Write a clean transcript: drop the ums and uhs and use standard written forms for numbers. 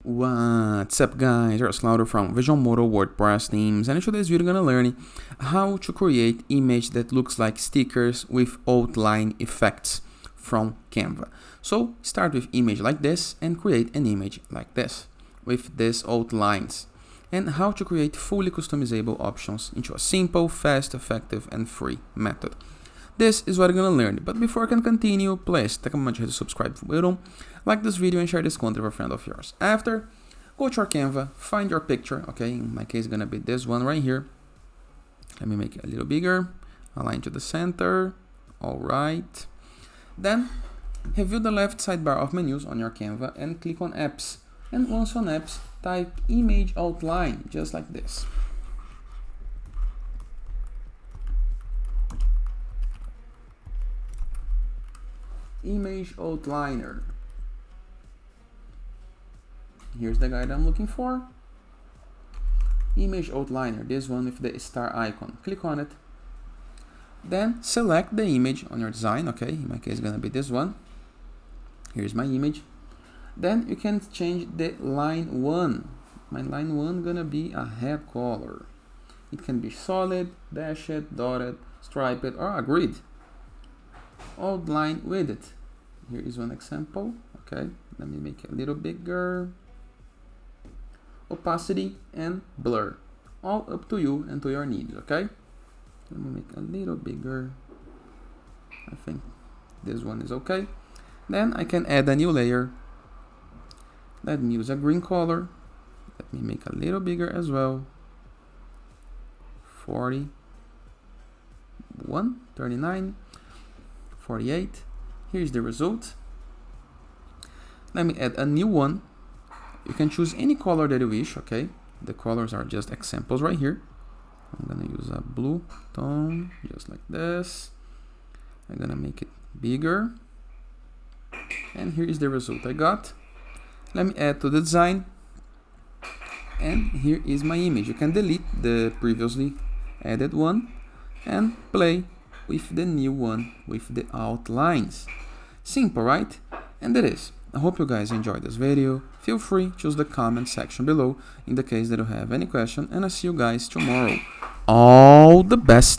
What's up guys, it's Lauder from Visualmodo WordPress themes, and in today's video we're gonna learn how to create image that looks like stickers with outline effects from Canva. So start with image like this and create an image like this with these outlines, and how to create fully customizable options into a simple, fast, effective and free method. This is what we're gonna learn, but before I can continue, please take a moment to hit the subscribe button, like this video and share this content with a friend of yours. After, go to your Canva, find your picture, okay, in my case it's gonna be this one right here. Let me make it a little bigger, align to the center, alright. Then, review the left sidebar of menus on your Canva and click on apps. And once on apps, type image outline, just like this. Image outliner. Here's the guide I'm looking for. Image outliner, this one with the star icon. Click on it. Then select the image on your design. Okay, in my case it's gonna be this one. Here's my image. Then you can change the line 1. My line 1 gonna be a red color. It can be solid, dashed, dotted, striped, or a grid. Outline with it. Here is one example. Okay, let me make it a little bigger. Opacity and blur, all up to you and to your needs. Okay, let me make a little bigger. I think this one is okay. Then I can add a new layer. Let me use a green color. Let me make a little bigger as well. 41, 39, 48. Here's the result. Let me add a new one. You can choose any color that you wish, okay? The colors are just examples right here. I'm gonna use a blue tone, just like this. I'm gonna make it bigger. And here is the result I got. Let me add to the design. And here is my image. You can delete the previously added one and play with the new one with the outlines. Simple, right? And that is. I hope you guys enjoyed this video. Feel free to use the comment section below in the case that you have any question, and I'll see you guys tomorrow. All the best!